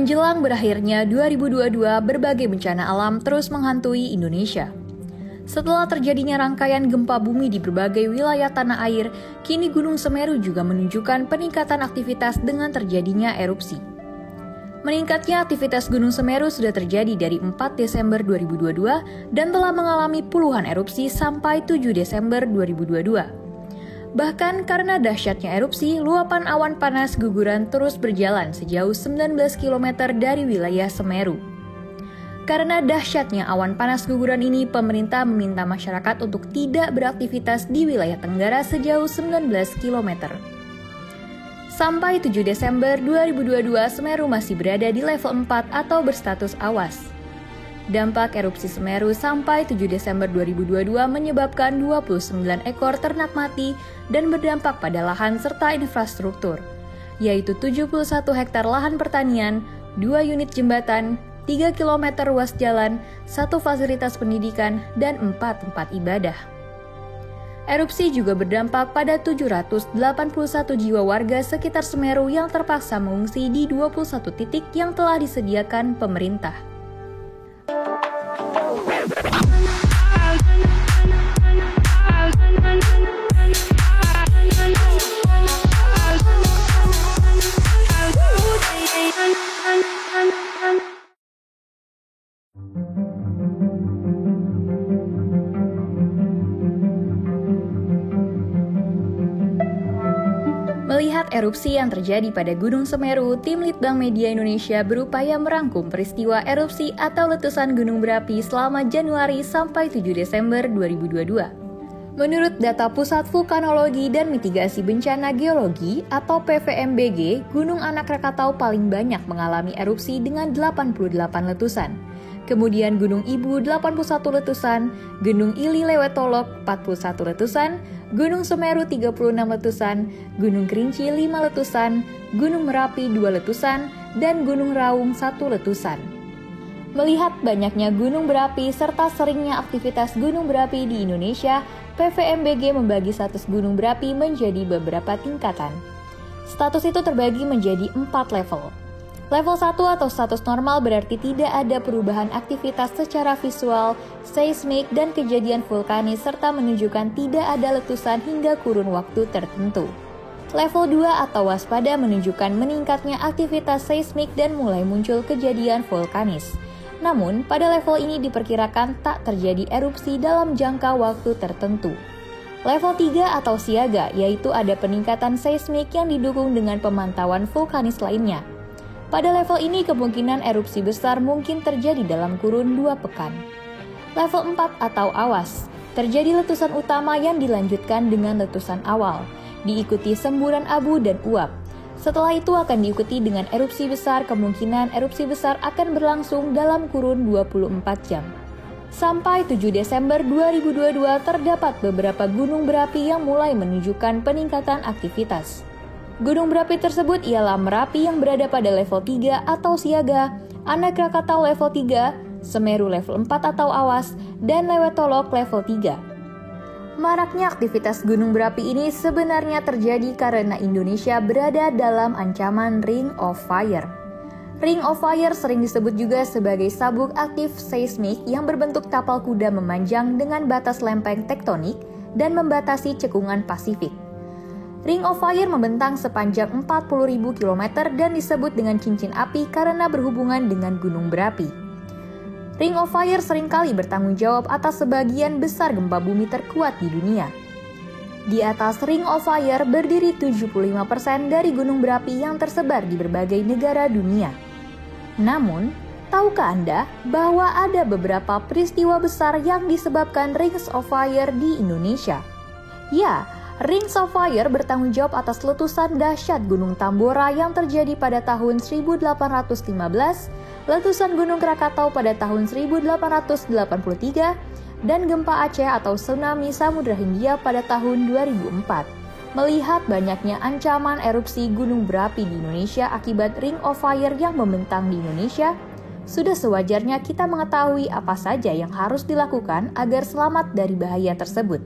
Menjelang berakhirnya 2022, berbagai bencana alam terus menghantui Indonesia. Setelah terjadinya rangkaian gempa bumi di berbagai wilayah tanah air, kini Gunung Semeru juga menunjukkan peningkatan aktivitas dengan terjadinya erupsi. Meningkatnya aktivitas Gunung Semeru sudah terjadi dari 4 Desember 2022 dan telah mengalami puluhan erupsi sampai 7 Desember 2022. Bahkan karena dahsyatnya erupsi, luapan awan panas guguran terus berjalan sejauh 19 km dari wilayah Semeru. Karena dahsyatnya awan panas guguran ini, pemerintah meminta masyarakat untuk tidak beraktivitas di wilayah Tenggara sejauh 19 km. Sampai 7 Desember 2022, Semeru masih berada di level 4 atau berstatus awas. Dampak erupsi Semeru sampai 7 Desember 2022 menyebabkan 29 ekor ternak mati dan berdampak pada lahan serta infrastruktur, yaitu 71 hektar lahan pertanian, 2 unit jembatan, 3 km ruas jalan, 1 fasilitas pendidikan, dan 4 tempat ibadah. Erupsi juga berdampak pada 781 jiwa warga sekitar Semeru yang terpaksa mengungsi di 21 titik yang telah disediakan pemerintah. Melihat erupsi yang terjadi pada Gunung Semeru, tim Litbang Media Indonesia berupaya merangkum peristiwa erupsi atau letusan gunung berapi selama Januari sampai 7 Desember 2022. Menurut data Pusat Vulkanologi dan Mitigasi Bencana Geologi atau PVMBG, Gunung Anak Rakatau paling banyak mengalami erupsi dengan 88 letusan. Kemudian Gunung Ibu 81 letusan, Gunung Ili Lewetolok 41 letusan, Gunung Semeru 36 letusan, Gunung Kerinci 5 letusan, Gunung Merapi 2 letusan, dan Gunung Raung 1 letusan. Melihat banyaknya gunung berapi serta seringnya aktivitas gunung berapi di Indonesia, PVMBG membagi status gunung berapi menjadi beberapa tingkatan. Status itu terbagi menjadi 4 level. Level 1 atau status normal berarti tidak ada perubahan aktivitas secara visual, seismik, dan kejadian vulkanis serta menunjukkan tidak ada letusan hingga kurun waktu tertentu. Level 2 atau waspada menunjukkan meningkatnya aktivitas seismik dan mulai muncul kejadian vulkanis. Namun, pada level ini diperkirakan tak terjadi erupsi dalam jangka waktu tertentu. Level 3 atau siaga yaitu ada peningkatan seismik yang didukung dengan pemantauan vulkanis lainnya. Pada level ini kemungkinan erupsi besar mungkin terjadi dalam kurun 2 pekan. Level 4 atau awas, terjadi letusan utama yang dilanjutkan dengan letusan awal, diikuti semburan abu dan uap. Setelah itu akan diikuti dengan erupsi besar, kemungkinan erupsi besar akan berlangsung dalam kurun 24 jam. Sampai 7 Desember 2022 terdapat beberapa gunung berapi yang mulai menunjukkan peningkatan aktivitas. Gunung berapi tersebut ialah Merapi yang berada pada level 3 atau siaga, Anak Rakatau level 3, Semeru level 4 atau awas, dan Lewetolok level 3. Maraknya aktivitas gunung berapi ini sebenarnya terjadi karena Indonesia berada dalam ancaman Ring of Fire. Ring of Fire sering disebut juga sebagai sabuk aktif seismik yang berbentuk tapal kuda memanjang dengan batas lempeng tektonik dan membatasi cekungan Pasifik. Ring of Fire membentang sepanjang 40.000 km dan disebut dengan cincin api karena berhubungan dengan gunung berapi. Ring of Fire seringkali bertanggung jawab atas sebagian besar gempa bumi terkuat di dunia. Di atas Ring of Fire berdiri 75% dari gunung berapi yang tersebar di berbagai negara dunia. Namun, tahukah Anda bahwa ada beberapa peristiwa besar yang disebabkan Rings of Fire di Indonesia? Ya, Rings of Fire bertanggung jawab atas letusan dahsyat Gunung Tambora yang terjadi pada tahun 1815, letusan Gunung Krakatau pada tahun 1883, dan gempa Aceh atau tsunami Samudra Hindia pada tahun 2004. Melihat banyaknya ancaman erupsi gunung berapi di Indonesia akibat Ring of Fire yang membentang di Indonesia, sudah sewajarnya kita mengetahui apa saja yang harus dilakukan agar selamat dari bahaya tersebut.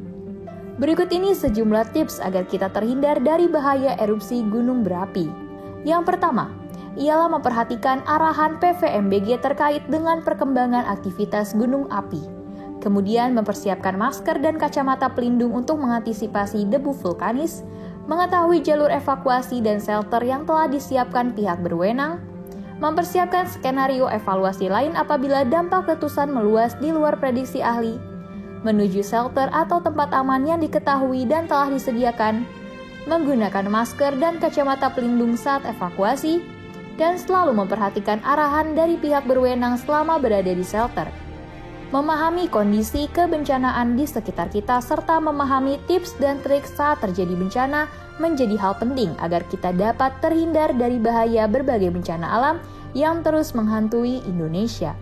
Berikut ini sejumlah tips agar kita terhindar dari bahaya erupsi gunung berapi. Yang pertama, ialah memperhatikan arahan PVMBG terkait dengan perkembangan aktivitas gunung api. Kemudian mempersiapkan masker dan kacamata pelindung untuk mengantisipasi debu vulkanis, mengetahui jalur evakuasi dan shelter yang telah disiapkan pihak berwenang, mempersiapkan skenario evaluasi lain apabila dampak letusan meluas di luar prediksi ahli, menuju shelter atau tempat aman yang diketahui dan telah disediakan, menggunakan masker dan kacamata pelindung saat evakuasi, dan selalu memperhatikan arahan dari pihak berwenang selama berada di shelter. Memahami kondisi kebencanaan di sekitar kita serta memahami tips dan trik saat terjadi bencana menjadi hal penting agar kita dapat terhindar dari bahaya berbagai bencana alam yang terus menghantui Indonesia.